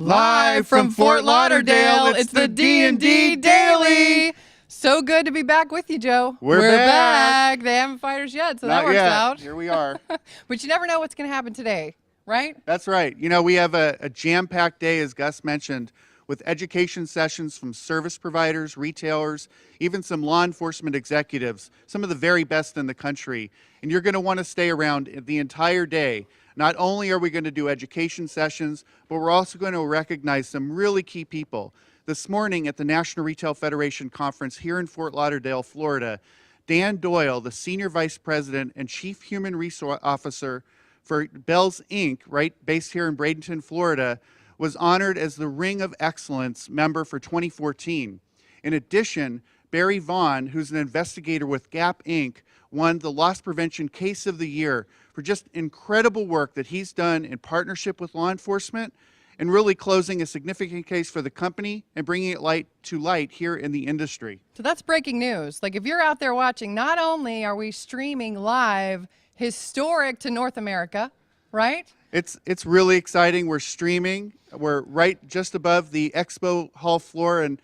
Live from Fort Lauderdale, it's the D&D Daily. So good to be back with you, Joe. We're back. They haven't fired us yet, so Not that works yet. out. Here we are. But you never know what's going to happen today, right? That's right. You know, we have a jam-packed day, as Gus mentioned, with education sessions from service providers, retailers, even some law enforcement executives, some of the very best in the country. And you're going to want to stay around the entire day. Not only are we going to do education sessions, but we're also going to recognize some really key people. This morning at the National Retail Federation Conference here in Fort Lauderdale, Florida, Dan Doyle, the Senior Vice President and Chief Human Resource Officer for Bells Inc., right, based here in Bradenton, Florida, was honored as the Ring of Excellence member for 2014. In addition, Barry Vaughn, who's an investigator with Gap Inc., won the Loss Prevention Case of the Year for just incredible work that he's done in partnership with law enforcement and really closing a significant case for the company and bringing it to light here in the industry. So that's breaking news. Like, if you're out there watching, not only are we streaming live, historic to North America, right? It's really exciting. We're streaming. We're right just above the expo hall floor, and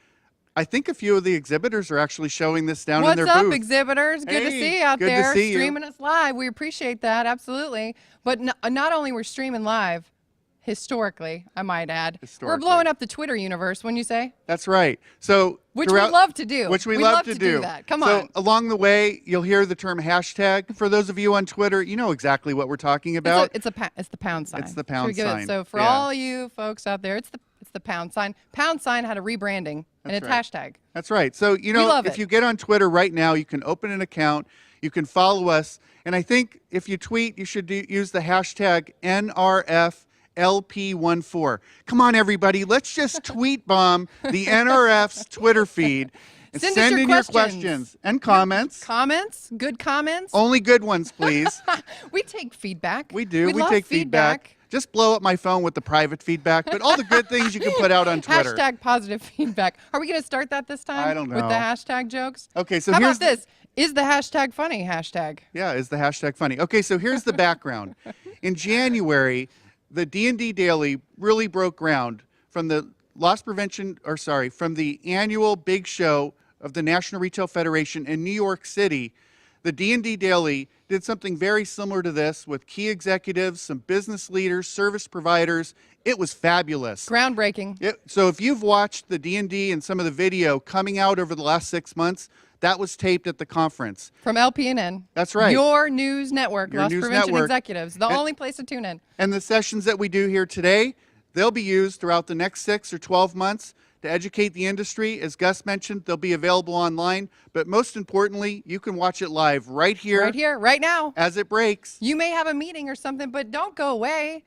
I think a few of the exhibitors are actually showing this down in their booth. What's up, exhibitors? Good to see you out there see streaming us live. We appreciate that, absolutely. But not only we're streaming live, historically, I might add, we're blowing up the Twitter universe, wouldn't you say? That's right. So Which we love to do. Which we love to do that. Come on. So along the way, you'll hear the term hashtag. For those of you on Twitter, you know exactly what we're talking about. It's the pound sign. It's the pound sign. So for all you folks out there, it's the pound sign. Pound sign had a rebranding, and it's hashtag. That's right. So, you know, if you get on Twitter right now, you can open an account, you can follow us, and I think if you tweet, you should use the hashtag NRF LP14. Come on, everybody. Let's just tweet bomb the NRF's Twitter feed and send in your questions and comments. Comments? Good comments? Only good ones, please. We take feedback. We do. We We take feedback. Just blow up my phone with the private feedback, but all the good things you can put out on Twitter. Hashtag positive feedback. Are we going to start that this time? I don't know. With the hashtag jokes? Okay, so how about this? Is the hashtag funny hashtag? Yeah, is the hashtag funny. Okay, so here's the background. In January, the D&D Daily really broke ground from the from the annual big show of the National Retail Federation in New York City. The D&D Daily did something very similar to this with key executives, some business leaders, service providers. It was fabulous. Groundbreaking. So if you've watched the D&D and some of the video coming out over the last 6 months, that was taped at the conference. From LPNN. That's right. Your news network, Your Loss news Prevention network. Executives. The only place to tune in. And the sessions that we do here today, they'll be used throughout the next 6 or 12 months to educate the industry. As Gus mentioned, they'll be available online. But most importantly, you can watch it live right here. Right here, right now. As it breaks. You may have a meeting or something, but don't go away.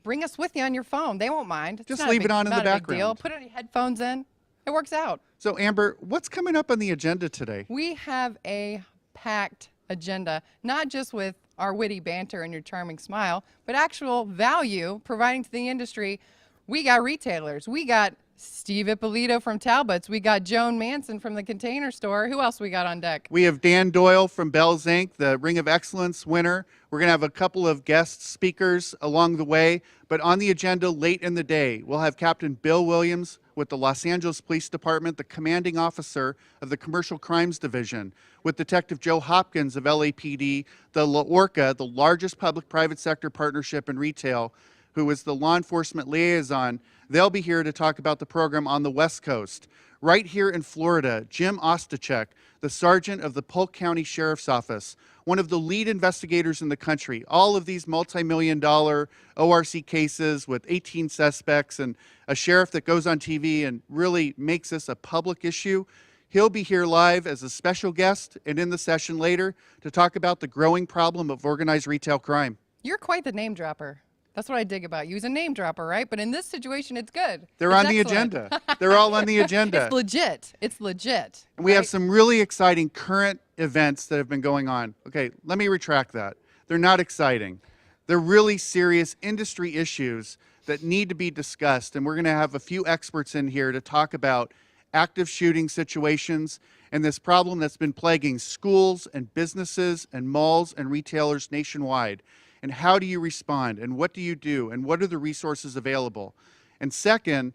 Bring us with you on your phone. They won't mind. Just leave it on in the background. Big deal. Put your headphones in. It works out. So, Amber, what's coming up on the agenda today? We have a packed agenda, not just with our witty banter and your charming smile, but actual value providing to the industry. We got retailers. We got Steve Ippolito from Talbot's. We got Joan Manson from the Container Store. Who else we got on deck? We have Dan Doyle from Bells Inc., the Ring of Excellence winner. We're going to have a couple of guest speakers along the way, but on the agenda late in the day, we'll have Captain Bill Williams with the Los Angeles Police Department, the commanding officer of the Commercial Crimes Division, with Detective Joe Hopkins of LAPD, the LaRocca, the largest public-private sector partnership in retail, who is the law enforcement liaison. They'll be here to talk about the program on the West Coast. Right here in Florida, Jim Ostachek, the sergeant of the Polk County Sheriff's Office, one of the lead investigators in the country. All of these multi-million-dollar ORC cases with 18 suspects and a sheriff that goes on TV and really makes this a public issue. He'll be here live as a special guest and in the session later to talk about the growing problem of organized retail crime. You're quite the name dropper. That's what I dig about you. He's a name dropper, right? But in this situation, it's good. They're on the agenda. They're all on the agenda. It's legit. It's legit. And we have some really exciting current events that have been going on. Okay, let me retract that. They're not exciting. They're really serious industry issues that need to be discussed. And we're going to have a few experts in here to talk about active shooting situations and this problem that's been plaguing schools and businesses and malls and retailers nationwide. And how do you respond? And what do you do? And what are the resources available? And second,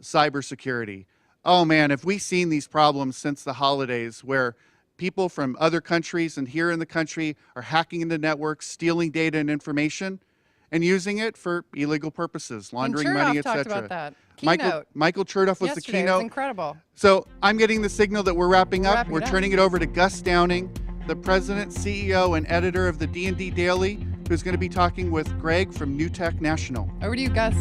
cybersecurity. Oh man, have we seen these problems since the holidays where people from other countries and here in the country are hacking into networks, stealing data and information, and using it for illegal purposes, laundering And money, Chertoff talked etc. about that. Michael Chertoff was the Yesterday. It was keynote. incredible. So I'm getting the signal that we're wrapping up. Wrapping We're it up. turning it over to Gus Downing, the president, CEO, and editor of the D&D Daily, who's going to be talking with Greg from New Tech National. Over to you, Gus.